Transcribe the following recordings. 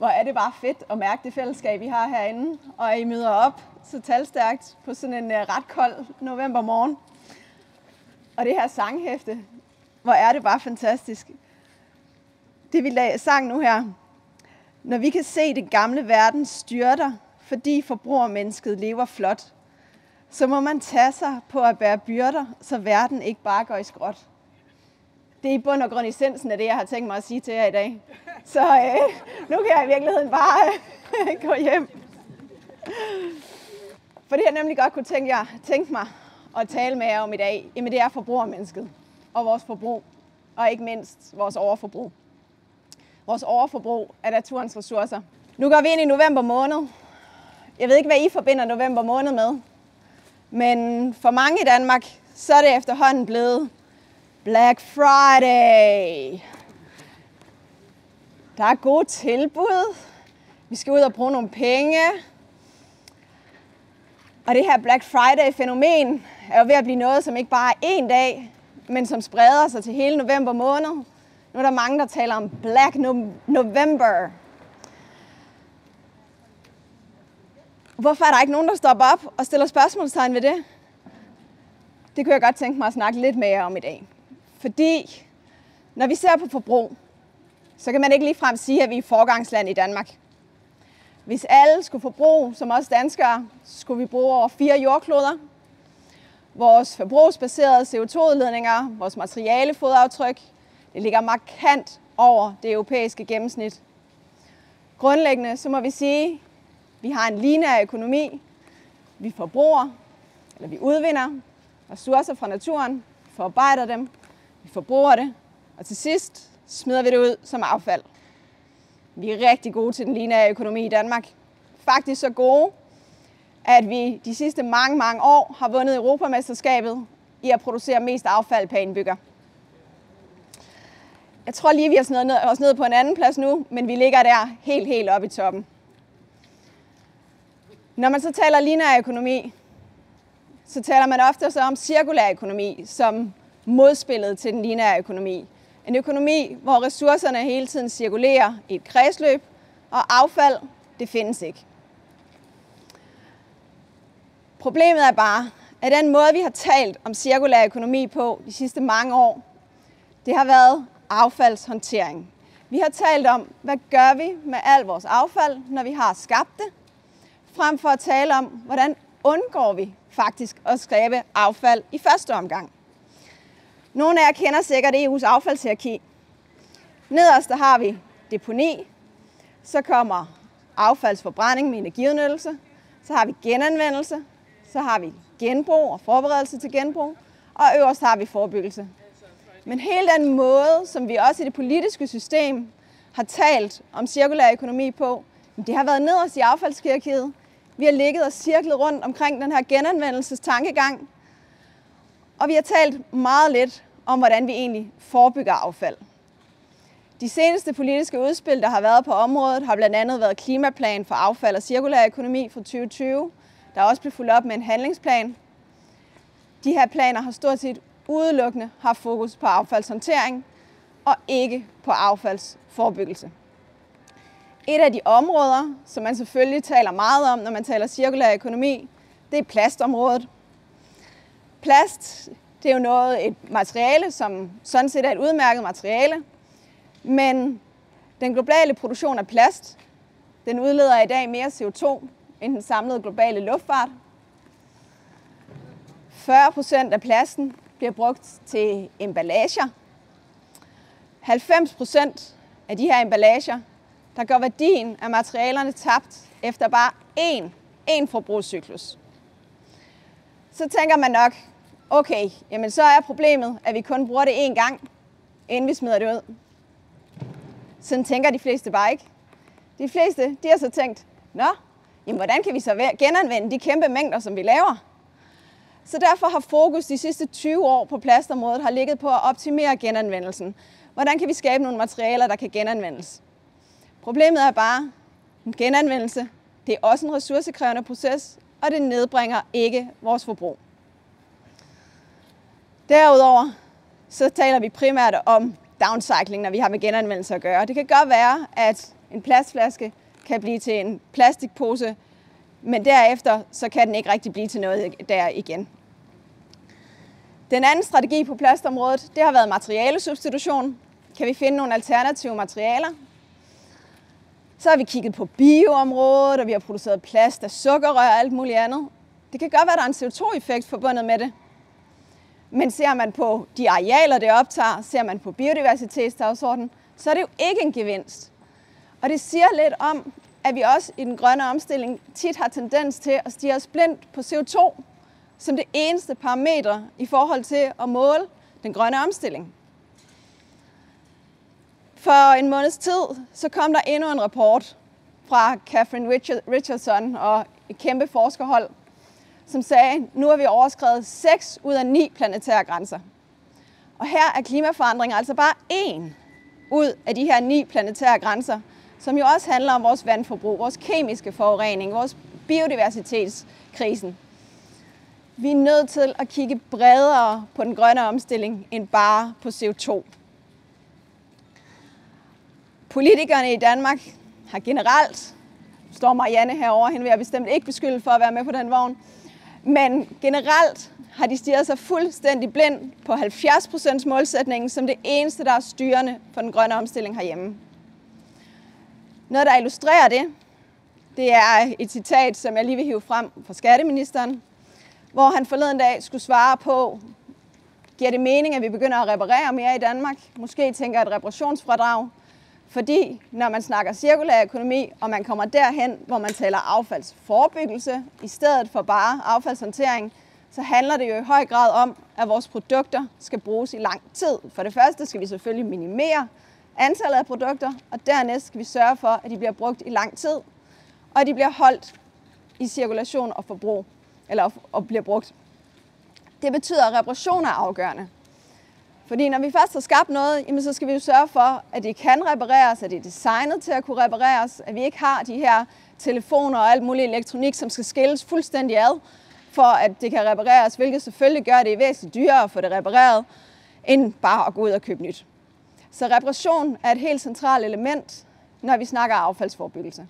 Hvor er det bare fedt at mærke det fællesskab, vi har herinde, og I møder op så talstærkt på sådan en ret kold novembermorgen. Og det her sanghæfte, hvor er det bare fantastisk. Det vi sang nu her, når vi kan se det gamle verden styrter, fordi forbrugermennesket lever flot, så må man tage sig på at bære byrder, så verden ikke bare går i skråt. Det er i bund og grund essensen af det, jeg har tænkt mig at sige til jer i dag. Så nu kan jeg i virkeligheden bare gå hjem. For det jeg nemlig godt kunne tænke mig at tale med jer om i dag, jamen det er forbrugermennesket og vores forbrug, og ikke mindst vores overforbrug. Vores overforbrug af naturens ressourcer. Nu går vi ind i november måned. Jeg ved ikke, hvad I forbinder november måned med, men for mange i Danmark, så er det efterhånden blevet Black Friday. Der er gode tilbud. Vi skal ud og bruge nogle penge. Og det her Black Friday-fænomen er jo ved at blive noget, som ikke bare er én dag, men som spreder sig til hele november måned. Nu er der mange, der taler om Black November. Hvorfor er der ikke nogen, der stopper op og stiller spørgsmålstegn ved det? Det kunne jeg godt tænke mig at snakke lidt mere om i dag. Fordi når vi ser på forbrug, så kan man ikke ligefrem sige, at vi er forgangsland i Danmark. Hvis alle skulle forbruge som os danskere, så skulle vi bruge over 4 jordkloder. Vores forbrugsbaserede CO2-udledninger, vores materialefoderaftryk, det ligger markant over det europæiske gennemsnit. Grundlæggende så må vi sige, at vi har en lineær økonomi. Vi forbruger, eller vi udvinder ressourcer fra naturen, forarbejder dem, vi forbruger det, og til sidst smider vi det ud som affald. Vi er rigtig gode til den lineære økonomi i Danmark. Faktisk så gode, at vi de sidste mange år har vundet Europamesterskabet i at producere mest affald per indbygger. Jeg tror lige, vi har snået os ned på en anden plads nu, men vi ligger der helt oppe i toppen. Når man så taler lineær økonomi, så taler man ofte så om cirkulær økonomi som modspillet til den lineære økonomi. En økonomi, hvor ressourcerne hele tiden cirkulerer i et kredsløb, og affald, det findes ikke. Problemet er bare, at den måde, vi har talt om cirkulær økonomi på de sidste mange år, det har været affaldshåndtering. Vi har talt om, hvad gør vi med al vores affald, når vi har skabt det, frem for at tale om, hvordan undgår vi faktisk at skabe affald i første omgang. Nogle af jer kender sikkert EU's affaldshierarki. Nederst der har vi deponi, så kommer affaldsforbrænding med energiudnyttelse, så har vi genanvendelse, så har vi genbrug og forberedelse til genbrug, og øverst har vi forebyggelse. Men hele den måde, som vi også i det politiske system har talt om cirkulær økonomi på, det har været nederst i affaldshierarkiet. Vi har ligget og cirklet rundt omkring den her genanvendelsestankegang, og vi har talt meget lidt om, hvordan vi egentlig forebygger affald. De seneste politiske udspil, der har været på området, har blandt andet været klimaplan for affald og cirkulær økonomi fra 2020. Der er også blevet fulgt op med en handlingsplan. De her planer har stort set udelukkende haft fokus på affaldshåndtering og ikke på affaldsforebyggelse. Et af de områder, som man selvfølgelig taler meget om, når man taler cirkulær økonomi, det er plastområdet. Plast, det er jo et materiale, som sådan set er et udmærket materiale, men den globale produktion af plast, den udleder i dag mere CO2 end den samlede globale luftfart. 40% af plasten bliver brugt til emballager. 90% af de her emballager, der går værdien af materialerne tabt efter bare én forbrugscyklus. Så tænker man nok, okay, jamen så er problemet, at vi kun bruger det én gang, inden vi smider det ud. Sådan tænker de fleste bare ikke. De fleste, de har så tænkt, jamen hvordan kan vi så genanvende de kæmpe mængder, som vi laver? Så derfor har fokus de sidste 20 år på plastområdet har ligget på at optimere genanvendelsen. Hvordan kan vi skabe nogle materialer, der kan genanvendes? Problemet er bare, at genanvendelse, det er også en ressourcekrævende proces, og det nedbringer ikke vores forbrug. Derudover så taler vi primært om downcycling, når vi har med genanvendelse at gøre. Det kan godt være, at En plastflaske kan blive til en plastikpose, men derefter så kan den ikke rigtig blive til noget der igen. Den anden strategi på plastområdet, det har været materialesubstitution. Kan vi finde nogle alternative materialer? Så har vi kigget på bioområdet, og vi har produceret plast af sukkerrør og alt muligt andet. Det kan godt være, at der er en CO2-effekt forbundet med det. Men ser man på de arealer, det optager, ser man på biodiversitetsdagsordenen, så er det jo ikke en gevinst. Og det siger lidt om, at vi også i den grønne omstilling tit har tendens til at stirre os blindt på CO2 som det eneste parameter i forhold til at måle den grønne omstilling. For en måneds tid så kom der endnu en rapport fra Catherine Richardson og et kæmpe forskerhold, som sagde, at nu har vi overskredet 6 ud af 9 planetære grænser. Og her er klimaforandringer altså bare 1 ud af de her 9 planetære grænser, som jo også handler om vores vandforbrug, vores kemiske forurening, vores biodiversitetskrisen. Vi er nødt til at kigge bredere på den grønne omstilling end bare på CO2. Politikerne i Danmark har generelt, står Marianne herovre, hende vil jeg bestemt ikke beskylde for at være med på den vogn, men generelt har de stirret sig fuldstændig blind på 70% målsætningen som det eneste, der er styrende for den grønne omstilling herhjemme. Noget, der illustrerer det, det er et citat, som jeg lige vil hive frem fra skatteministeren, hvor han forleden dag skulle svare på, giver det mening, at vi begynder at reparere mere i Danmark? Måske tænker et reparationsfradrag. Fordi når man snakker cirkulær økonomi, og man kommer derhen, hvor man taler affaldsforebyggelse, i stedet for bare affaldshåndtering, så handler det jo i høj grad om, at vores produkter skal bruges i lang tid. For det første skal vi selvfølgelig minimere antallet af produkter, og dernæst skal vi sørge for, at de bliver brugt i lang tid, og at de bliver holdt i cirkulation og forbrug, og bliver brugt. Det betyder, at reparation er afgørende. Fordi når vi først har skabt noget, jamen så skal vi jo sørge for, at det kan repareres, at det er designet til at kunne repareres, at vi ikke har de her telefoner og alt muligt elektronik, som skal skilles fuldstændig ad, for at det kan repareres, hvilket selvfølgelig gør det væsentligt dyrere at få det repareret, end bare at gå ud og købe nyt. Så reparation er et helt centralt element, når vi snakker affaldsforebyggelse.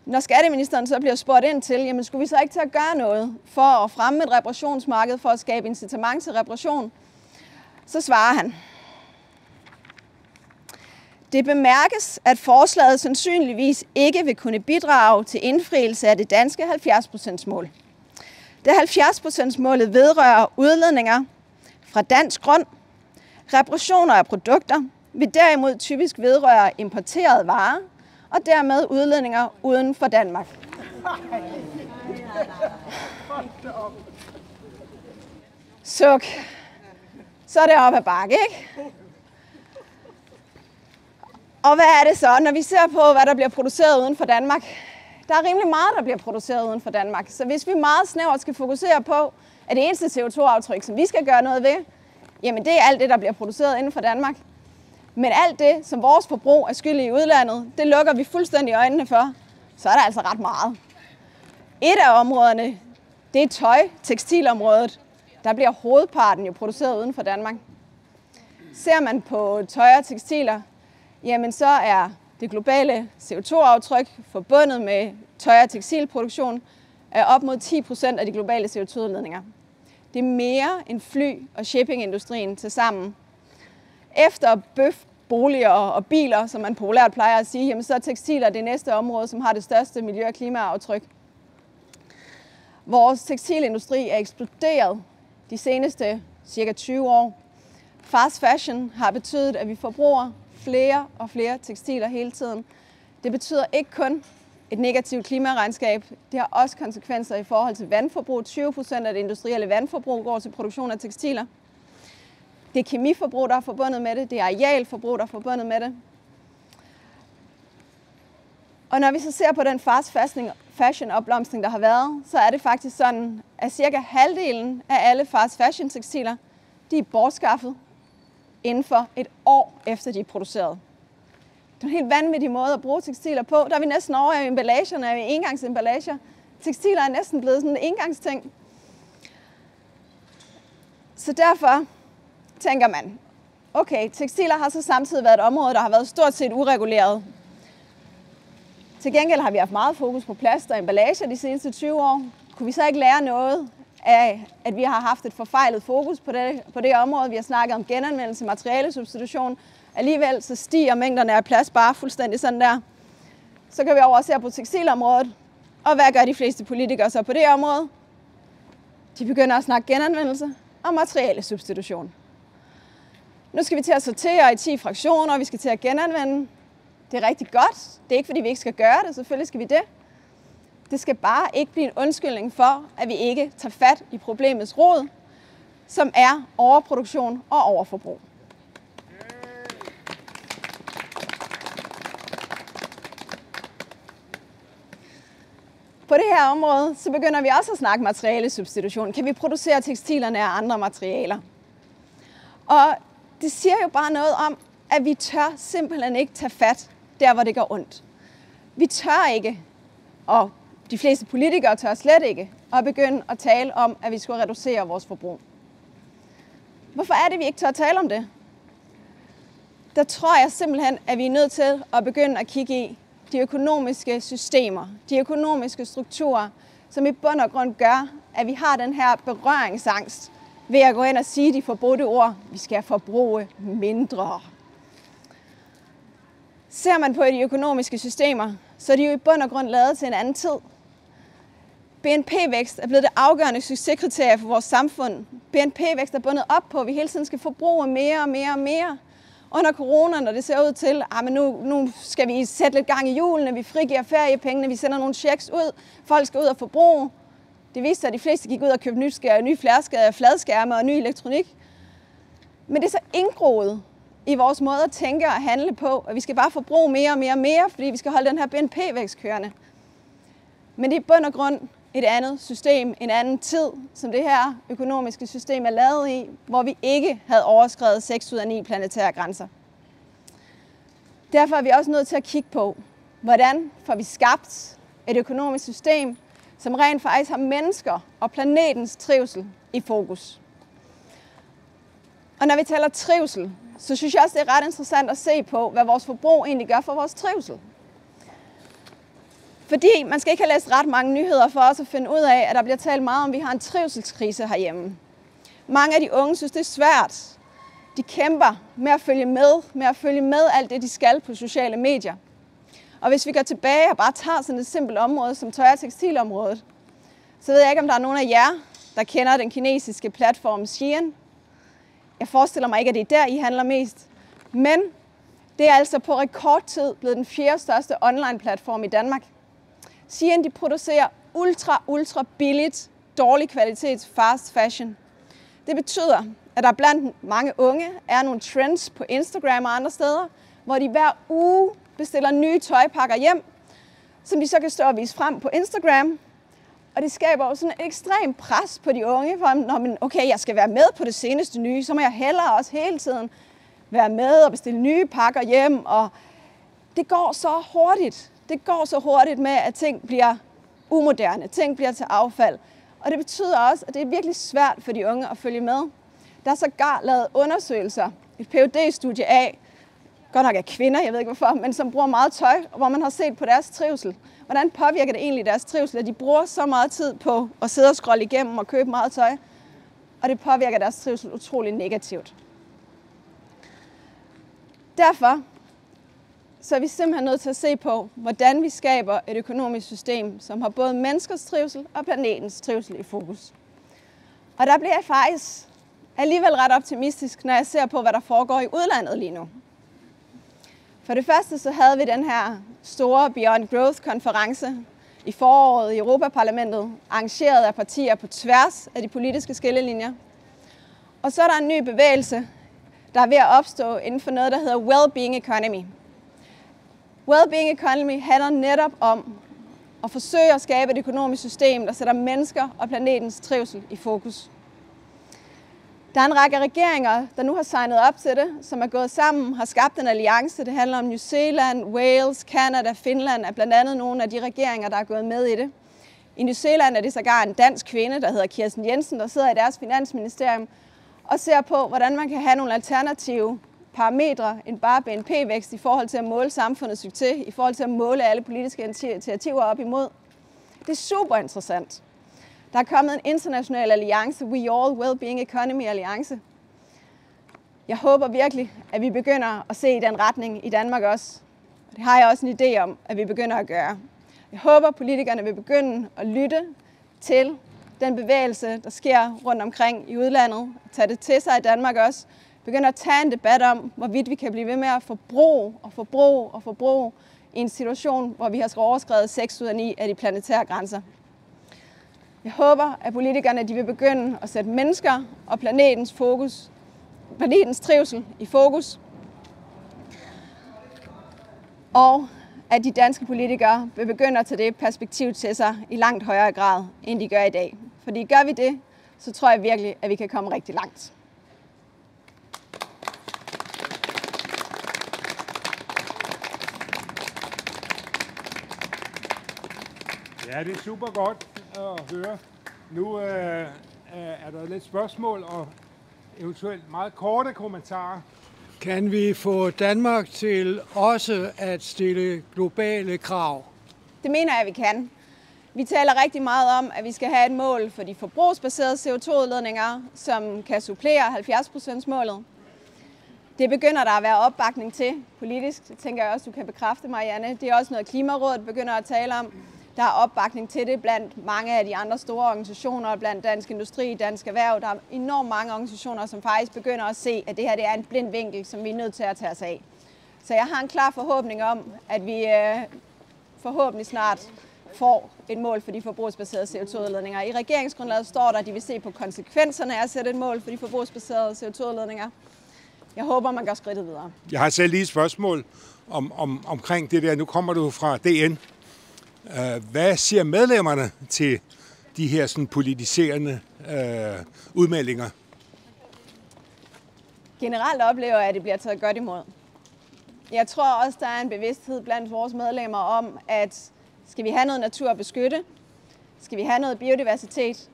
Når skatteministeren så bliver spurgt ind til, jamen skulle vi så ikke til at gøre noget for at fremme et reparationsmarked, for at skabe incitament til reparation, så svarer han. Det bemærkes, at forslaget sandsynligvis ikke vil kunne bidrage til indfrielse af det danske 70%-mål. Da 70%-målet vedrører udledninger fra dansk grund, reparationer af produkter vil derimod typisk vedrøre importerede varer og dermed udledninger uden for Danmark. Suk. Så er det op ad bakke, ikke? Og hvad er det så, når vi ser på, hvad der bliver produceret uden for Danmark? Der er rimelig meget, der bliver produceret uden for Danmark. Så hvis vi meget snævert skal fokusere på, at det eneste CO2-aftryk, som vi skal gøre noget ved, jamen det er alt det, der bliver produceret inden for Danmark. Men alt det, som vores forbrug er skyld i udlandet, det lukker vi fuldstændig øjnene for. Så er der altså ret meget. Et af områderne, det er tøj, tekstilområdet. Der bliver hovedparten jo produceret uden for Danmark. Ser man på tøj og tekstiler, jamen så er det globale CO2-aftryk forbundet med tøj- og tekstilproduktion er op mod 10% af de globale CO2-udledninger. Det er mere end fly- og shippingindustrien til sammen. Efter bøf, boliger og biler, som man populært plejer at sige, jamen så er tekstiler det næste område, som har det største miljø- og klimaaftryk. Vores tekstilindustri er eksploderet de seneste cirka 20 år. Fast fashion har betydet, at vi forbruger flere og flere tekstiler hele tiden. Det betyder ikke kun et negativt klimaregnskab. Det har også konsekvenser i forhold til vandforbrug. 20% af det industrielle vandforbrug går til produktion af tekstiler. Det er kemiforbrug, der er forbundet med det. Det er arealforbrug, der er forbundet med det. Og når vi så ser på den fast fashion-opblomstring, der har været, så er det faktisk sådan, at cirka halvdelen af alle fast fashion-tekstiler, de er bortskaffet inden for et år efter de er produceret. Det er en helt vanvittig måde at bruge tekstiler på. Der er vi næsten over i emballagerne, i engangsemballager. Tekstiler er næsten blevet sådan en engangsting. Så derfor tænker man, okay, tekstiler har så samtidig været et område, der har været stort set ureguleret. Til gengæld har vi haft meget fokus på plast og emballage de seneste 20 år. Kunne vi så ikke lære noget af, at vi har haft et forfejlet fokus på det område? Vi har snakket om genanvendelse, materialesubstitution. Alligevel så stiger mængderne af plast bare fuldstændig sådan der. Så kan vi over og se på tekstilområdet. Og hvad gør de fleste politikere så på det område? De begynder at snakke genanvendelse og materialesubstitution. Nu skal vi til at sortere i 10 fraktioner, og vi skal til at genanvende. Det er rigtig godt. Det er ikke, fordi vi ikke skal gøre det. Selvfølgelig skal vi det. Det skal bare ikke blive en undskyldning for, at vi ikke tager fat i problemets rod, som er overproduktion og overforbrug. På det her område, så begynder vi også at snakke materialesubstitution. Kan vi producere tekstilerne af andre materialer? Og det siger jo bare noget om, at vi tør simpelthen ikke tage fat der, hvor det går ondt. Vi tør ikke, og de fleste politikere tør slet ikke, at begynde at tale om, at vi skal reducere vores forbrug. Hvorfor er det, vi ikke tør tale om det? Der tror jeg simpelthen, at vi er nødt til at begynde at kigge i de økonomiske systemer, de økonomiske strukturer, som i bund og grund gør, at vi har den her berøringsangst ved at gå ind og sige de forbudte ord, vi skal forbruge mindre. Ser man på de økonomiske systemer, så er de jo i bund og grund lavet til en anden tid. BNP-vækst er blevet det afgørende succeskriterie for vores samfund. BNP-vækst er bundet op på, at vi hele tiden skal forbruge mere og mere og mere. Under corona, når det ser ud til, at nu skal vi sætte lidt gang i hjulene, vi frigiver feriepengene, vi sender nogle checks ud, folk skal ud og forbruge. Det viste sig, at de fleste gik ud og købte nye fladskærme og ny elektronik. Men det er så indgroet i vores måde at tænke og handle på, at vi skal bare forbruge mere og mere og mere, fordi vi skal holde den her BNP-vækst kørende. Men det er i bund og grund et andet system, en anden tid, som det her økonomiske system er lavet i, hvor vi ikke havde overskredet 6 ud af 9 planetære grænser. Derfor er vi også nødt til at kigge på, hvordan får vi skabt et økonomisk system, som rent faktisk har mennesker og planetens trivsel i fokus. Og når vi taler trivsel, så synes jeg også, det er ret interessant at se på, hvad vores forbrug egentlig gør for vores trivsel. Fordi man skal ikke have læst ret mange nyheder for os at finde ud af, at der bliver talt meget om, at vi har en trivselskrise herhjemme. Mange af de unge synes, det er svært. De kæmper med at følge med alt det, de skal på sociale medier. Og hvis vi går tilbage og bare tager sådan et simpelt område som tøj- og tekstilområdet, så ved jeg ikke, om der er nogen af jer, der kender den kinesiske platform Shein. Jeg forestiller mig ikke, at det er der, I handler mest. Men det er altså på rekordtid blevet den 4. største online-platform i Danmark. Shein, de producerer ultra billigt, dårlig kvalitets fast fashion. Det betyder, at der blandt mange unge er nogle trends på Instagram og andre steder, hvor de hver uge bestiller nye tøjpakker hjem, som de så kan stå og vise frem på Instagram. Og det skaber jo sådan et ekstremt pres på de unge, for okay, jeg skal være med på det seneste nye, så må jeg hellere også hele tiden være med og bestille nye pakker hjem. Og det går så hurtigt. Det går så hurtigt med, at ting bliver umoderne, ting bliver til affald. Og det betyder også, at det er virkelig svært for de unge at følge med. Der er sågar lavet undersøgelser, et PhD-studie af, godt nok af kvinder, jeg ved ikke hvorfor, men som bruger meget tøj, hvor man har set på deres trivsel. Hvordan påvirker det egentlig deres trivsel, at de bruger så meget tid på at sidde og scrolle igennem og købe meget tøj, og det påvirker deres trivsel utrolig negativt. Derfor så er vi simpelthen nødt til at se på, hvordan vi skaber et økonomisk system, som har både menneskers trivsel og planetens trivsel i fokus. Og der bliver jeg faktisk alligevel ret optimistisk, når jeg ser på, hvad der foregår i udlandet lige nu. For det første så havde vi den her store Beyond Growth-konference i foråret i Europaparlamentet, arrangeret af partier på tværs af de politiske skillelinjer. Og så er der en ny bevægelse, der er ved at opstå inden for noget, der hedder Well-being Economy. Well-being Economy handler netop om at forsøge at skabe et økonomisk system, der sætter mennesker og planetens trivsel i fokus. Der er en række regeringer, der nu har signet op til det, som er gået sammen, har skabt en alliance. Det handler om New Zealand, Wales, Canada, Finland, er blandt andet nogle af de regeringer, der er gået med i det. I New Zealand er det sågar en dansk kvinde, der hedder Kirsten Jensen, der sidder i deres finansministerium og ser på, hvordan man kan have nogle alternative parametre end bare BNP-vækst i forhold til at måle samfundets succes, i forhold til at måle alle politiske initiativer op imod. Det er super interessant. Der er kommet en international alliance, We All Wellbeing Economy Alliance. Jeg håber virkelig, at vi begynder at se i den retning i Danmark også. Og det har jeg også en idé om, at vi begynder at gøre. Jeg håber, at politikerne vil begynde at lytte til den bevægelse, der sker rundt omkring i udlandet. Tage det til sig i Danmark også. Begynde at tage en debat om, hvorvidt vi kan blive ved med at forbruge i en situation, hvor vi har overskredet 6 ud af 9 af de planetære grænser. Jeg håber, at politikerne vil begynde at sætte mennesker og planetens trivsel i fokus. Og at de danske politikere vil begynde at tage det perspektiv til sig i langt højere grad, end de gør i dag. Fordi gør vi det, så tror jeg virkelig, at vi kan komme rigtig langt. Ja, det er super godt at høre. Nu er der lidt spørgsmål og eventuelt meget korte kommentarer. Kan vi få Danmark til også at stille globale krav? Det mener jeg, vi kan. Vi taler rigtig meget om, at vi skal have et mål for de forbrugsbaserede CO2-udledninger, som kan supplere 70%-målet. Det begynder der at være opbakning til politisk. Det tænker jeg også, du kan bekræfte, Marianne. Det er også noget, Klimarådet begynder at tale om. Der er opbakning til det blandt mange af de andre store organisationer, blandt Dansk Industri, Dansk Erhverv. Der er enormt mange organisationer, som faktisk begynder at se, at det her er en blind vinkel, som vi er nødt til at tage os af. Så jeg har en klar forhåbning om, at vi forhåbentlig snart får et mål for de forbrugsbaserede CO2-udledninger. I regeringsgrundlaget står der, at de vil se på konsekvenserne af at sætte et mål for de forbrugsbaserede CO2-udledninger. Jeg håber, man går skridtet videre. Jeg har selv lige et spørgsmål omkring det der. Nu kommer du fra DN. Hvad siger medlemmerne til de her sådan politiserende udmeldinger? Generelt oplever jeg, at det bliver taget godt imod. Jeg tror også, der er en bevidsthed blandt vores medlemmer om, at skal vi have noget natur at beskytte? Skal vi have noget biodiversitet?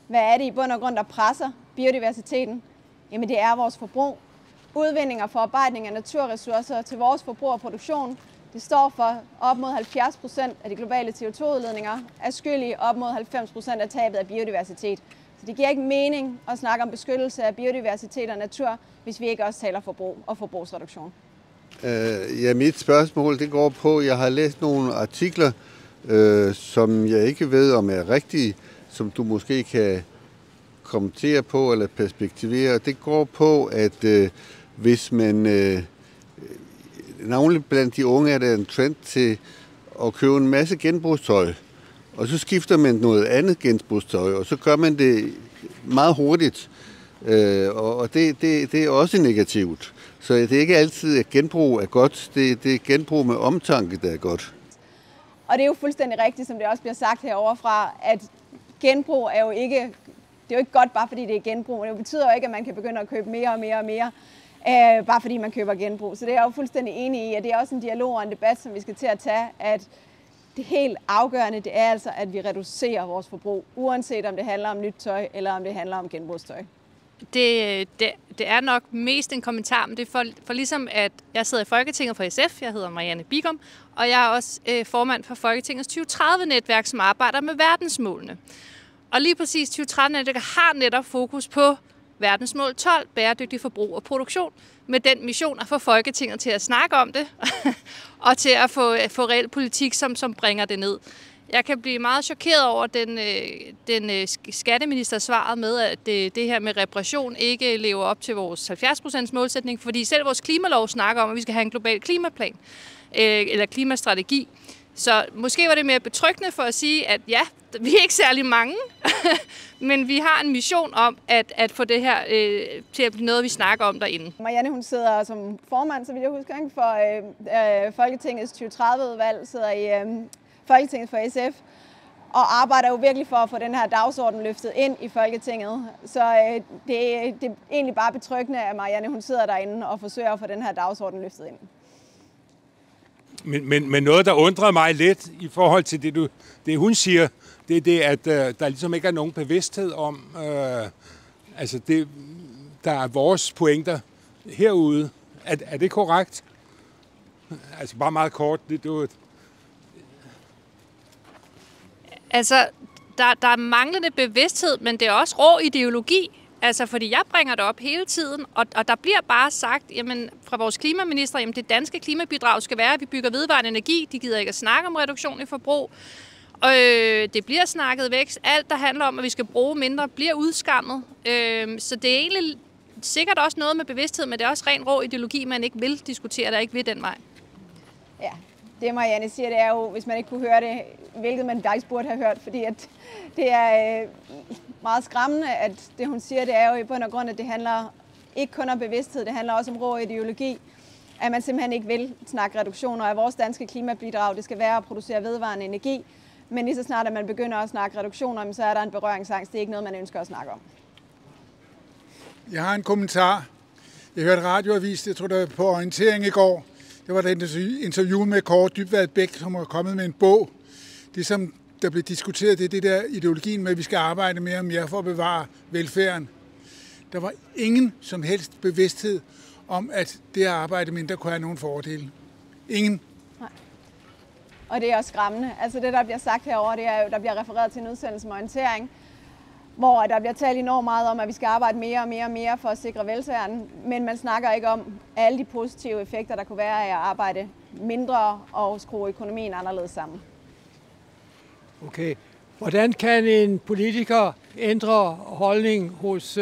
Hvad er det i bund og grund, der presser biodiversiteten? Jamen det er vores forbrug. Udvinding og forarbejdning af naturressourcer til vores forbrug og produktion. Det står for op mod 70% af de globale CO2-udledninger, er skyld i op mod 90% af tabet af biodiversitet. Så det giver ikke mening at snakke om beskyttelse af biodiversitet og natur, hvis vi ikke også taler forbrug og forbrugsreduktion. Ja, mit spørgsmål det går på, jeg har læst nogle artikler, som jeg ikke ved om er rigtige, som du måske kan kommentere på eller perspektivere. Det går på, at hvis man navnlig blandt de unge er der en trend til at købe en masse genbrugstøj, og så skifter man noget andet genbrugstøj, og så gør man det meget hurtigt, og det er også negativt. Så det er ikke altid, at genbrug er godt, det er genbrug med omtanke, der er godt. Og det er jo fuldstændig rigtigt, som det også bliver sagt heroverfra, at genbrug er jo ikke godt, bare fordi det er genbrug. Det betyder jo ikke, at man kan begynde at købe mere og mere og mere, bare fordi man køber genbrug. Så det er jeg jo fuldstændig enig i, at det er også en dialog og en debat, som vi skal til at tage, at det helt afgørende, det er altså, at vi reducerer vores forbrug, uanset om det handler om nyt tøj, eller om det handler om genbrugstøj. Det er nok mest en kommentar, men det er for ligesom, at jeg sidder i Folketinget for SF, jeg hedder Marianne Bigum, og jeg er også formand for Folketingets 2030-netværk, som arbejder med verdensmålene. Og lige præcis 2030-netværket har netop fokus på verdensmål 12, bæredygtig forbrug og produktion, med den mission at få Folketinget til at snakke om det, og til at få reel politik, som bringer det ned. Jeg kan blive meget chokeret over den skatteminister svaret med, at det her med reparation ikke lever op til vores 70% målsætning, fordi selv vores klimalov snakker om, at vi skal have en global klimaplan eller klimastrategi. Så måske var det mere betryggende for at sige, at ja, vi er ikke særlig mange, men vi har en mission om at få det her til at blive noget, vi snakker om derinde. Marianne, hun sidder som formand, så vidt jeg husker, for Folketingets 2030-udvalg, sidder i Folketinget for SF, og arbejder jo virkelig for at få den her dagsorden løftet ind i Folketinget. Så det er egentlig bare betryggende, at Marianne hun sidder derinde og forsøger at få den her dagsorden løftet ind. Men noget, der undrer mig lidt i forhold til det hun siger, det er det, at der ligesom ikke er nogen bevidsthed om, der er vores pointer herude, Er det korrekt? Altså bare meget kort. Altså, der er manglende bevidsthed, men det er også rå ideologi. Altså, fordi jeg bringer det op hele tiden, og der bliver bare sagt, jamen, fra vores klimaminister, jamen, det danske klimabidrag skal være, at vi bygger vedvarende energi. De gider ikke at snakke om reduktion i forbrug. Og det bliver snakket væk. Alt, der handler om, at vi skal bruge mindre, bliver udskammet. Så det er egentlig sikkert også noget med bevidsthed, men det er også ren rå ideologi, man ikke vil diskutere, der ikke vil den vej. Ja, det Marianne siger, det er jo, hvis man ikke kunne høre det, hvilket man faktisk burde have hørt, fordi at det er meget skræmmende, at det hun siger, det er jo i bund og grund, at det handler ikke kun om bevidsthed, det handler også om rå ideologi, at man simpelthen ikke vil snakke reduktioner af vores danske klimabidrag. Det skal være at producere vedvarende energi, men lige så snart, at man begynder at snakke reduktioner, så er der en berøringsangst. Det er ikke noget, man ønsker at snakke om. Jeg har en kommentar. Jeg hørte radioavis, jeg tror det var på orientering i går. Det var et interview med Kåre Dybvad Bæk, som var kommet med en bog. Det, som der blev diskuteret, det er det der ideologien med, at vi skal arbejde mere og mere for at bevare velfærden. Der var ingen som helst bevidsthed om, at det at arbejde mindre kunne have nogen fordele. Ingen. Nej. Og det er også skræmmende. Altså det, der bliver sagt herovre, det er jo, der bliver refereret til en udsendelse med orientering, hvor der bliver talt enormt meget om, at vi skal arbejde mere og mere og mere for at sikre velfærden, men man snakker ikke om alle de positive effekter, der kunne være af at arbejde mindre og skrue økonomien anderledes sammen. Okay. Hvordan kan en politiker ændre holdning hos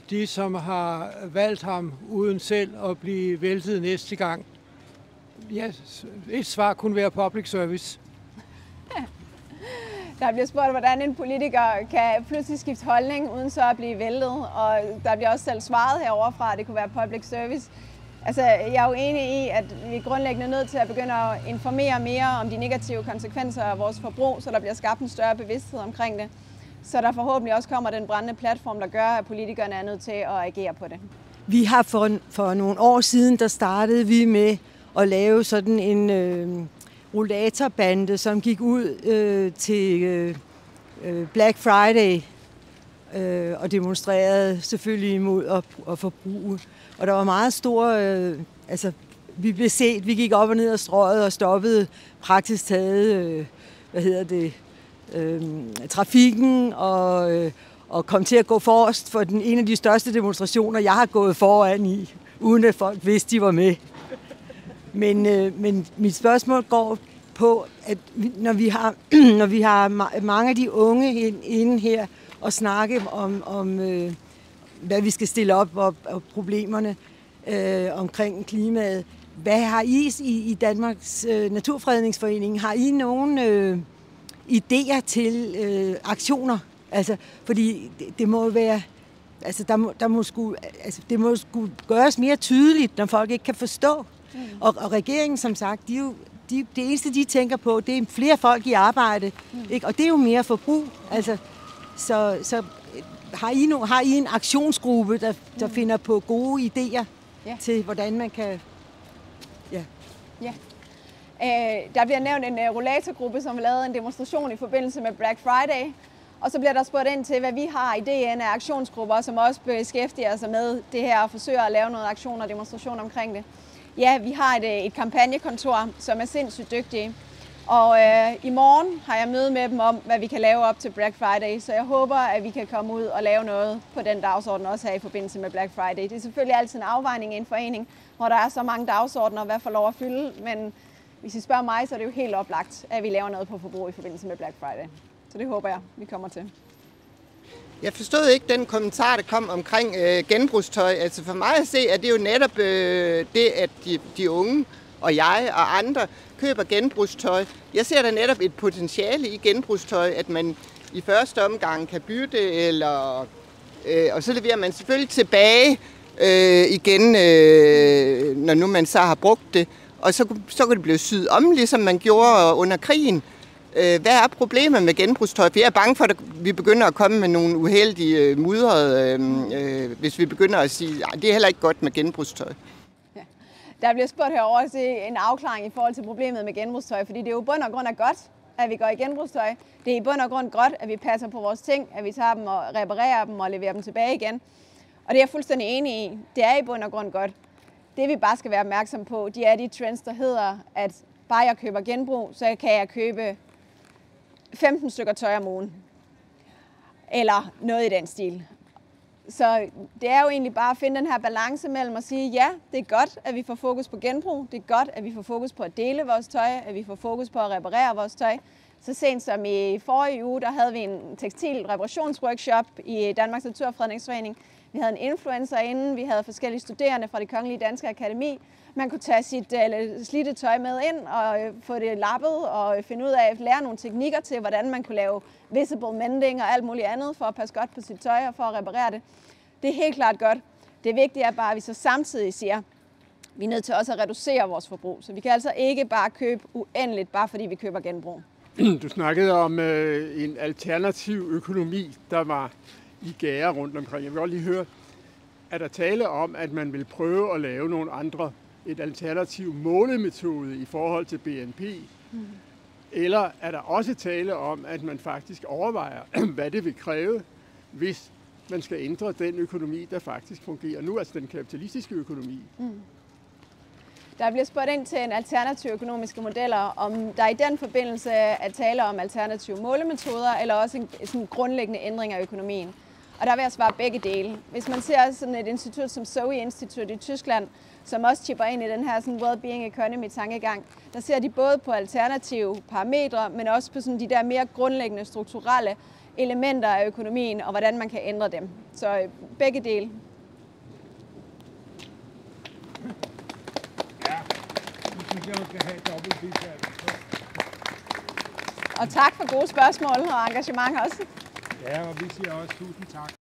de, som har valgt ham uden selv at blive væltet næste gang? Ja, et svar kunne være public service. Der bliver spurgt, hvordan en politiker kan pludselig skifte holdning, uden så at blive væltet. Og der bliver også selv svaret heroverfra, at det kunne være public service. Altså, jeg er jo enig i, at vi er grundlæggende nødt til at begynde at informere mere om de negative konsekvenser af vores forbrug, så der bliver skabt en større bevidsthed omkring det. Så der forhåbentlig også kommer den brændende platform, der gør, at politikerne er nødt til at agere på det. Vi har for nogle år siden, der startede vi med at lave sådan en rollatorbande, som gik ud til Black Friday og demonstrerede selvfølgelig imod at forbruge. Og der var meget store, vi blev set, vi gik op og ned ad strøget og stoppede praktisk taget, trafikken og kom til at gå forrest for en af de største demonstrationer, jeg har gået foran i, uden at folk vidste, de var med. Men mit spørgsmål går på, at når vi har mange af de unge inde her og snakke om hvad vi skal stille op og problemerne omkring klimaet. Hvad har I Danmarks Naturfredningsforening? Har I nogle idéer til aktioner? Altså, fordi det må være, altså det må sgu gøres mere tydeligt, når folk ikke kan forstå. Og regeringen, som sagt, det eneste, de tænker på, det er flere folk i arbejde, ikke? Og det er jo mere forbrug. Altså, så har I en aktionsgruppe, der finder på gode idéer til, hvordan man kan... Ja. Der bliver nævnt en rollatorgruppe, som har lavet en demonstration i forbindelse med Black Friday. Og så bliver der spurgt ind til, hvad vi har i DN af aktionsgrupper, som også beskæftiger sig med det her og forsøger at lave noget aktion og demonstration omkring det. Ja, vi har et kampagnekontor, som er sindssygt dygtige. Og i morgen har jeg møde med dem om, hvad vi kan lave op til Black Friday. Så jeg håber, at vi kan komme ud og lave noget på den dagsorden også her i forbindelse med Black Friday. Det er selvfølgelig altid en afvejning i en forening, hvor der er så mange dagsordener, hvad får lov at fylde. Men hvis I spørger mig, så er det jo helt oplagt, at vi laver noget på forbrug i forbindelse med Black Friday. Så det håber jeg, vi kommer til. Jeg forstod ikke den kommentar, der kom omkring genbrugstøj. Altså for mig at se, at det er jo netop det, at de unge og jeg og andre køber genbrugstøj. Jeg ser da netop et potentiale i genbrugstøj, at man i første omgang kan bytte, og så leverer man selvfølgelig tilbage igen, når nu man så har brugt det. Og så kan det blive syet om, ligesom man gjorde under krigen. Hvad er problemet med genbrugstøj? For jeg er bange for, at vi begynder at komme med nogle uheldige mudrede, hvis vi begynder at sige, at det er heller ikke godt med genbrugstøj. Ja. Der bliver spurgt herovre til en afklaring i forhold til problemet med genbrugstøj, fordi det er jo i bund og grund er godt, at vi går i genbrugstøj. Det er i bund og grund godt, at vi passer på vores ting, at vi tager dem og reparerer dem og leverer dem tilbage igen. Og det er jeg fuldstændig enig i. Det er i bund og grund godt. Det vi bare skal være opmærksom på, de er de trends, der hedder, at bare jeg køber genbrug, så kan jeg købe 15 stykker tøj om ugen. Eller noget i den stil. Så det er jo egentlig bare at finde den her balance mellem at sige, ja, det er godt, at vi får fokus på genbrug. Det er godt, at vi får fokus på at dele vores tøj, at vi får fokus på at reparere vores tøj. Så sent som i forrige uge, der havde vi en tekstil reparationsworkshop i Danmarks Naturfredningsforening. Vi havde en influencer inde, vi havde forskellige studerende fra Det Kongelige Danske Akademi. Man kunne tage sit slidte tøj med ind og få det lappet og finde ud af at lære nogle teknikker til, hvordan man kunne lave visible mending og alt muligt andet for at passe godt på sit tøj og for at reparere det. Det er helt klart godt. Det vigtige er bare, at vi så samtidig siger, at vi er nødt til også at reducere vores forbrug. Så vi kan altså ikke bare købe uendeligt, bare fordi vi køber genbrug. Du snakkede om en alternativ økonomi, der var i gære rundt omkring. Jeg vil godt lige høre, er der tale om, at man vil prøve at lave nogle andre, et alternativ målemetode i forhold til BNP? Eller er der også tale om, at man faktisk overvejer, hvad det vil kræve, hvis man skal ændre den økonomi, der faktisk fungerer nu, altså den kapitalistiske økonomi? Der bliver spurgt ind til en alternativ økonomiske modeller, om der i den forbindelse er tale om alternative målemetoder, eller også en grundlæggende ændring af økonomien. Og der vil jeg svare begge dele. Hvis man ser sådan et institut som Zoe Institute i Tyskland, som også chipper ind i den her sådan well-being economy-tankegang, der ser de både på alternative parametre, men også på sådan de der mere grundlæggende strukturelle elementer af økonomien, og hvordan man kan ændre dem. Så begge dele. Og tak for gode spørgsmål og engagement også. Ja, og vi siger også tusind tak.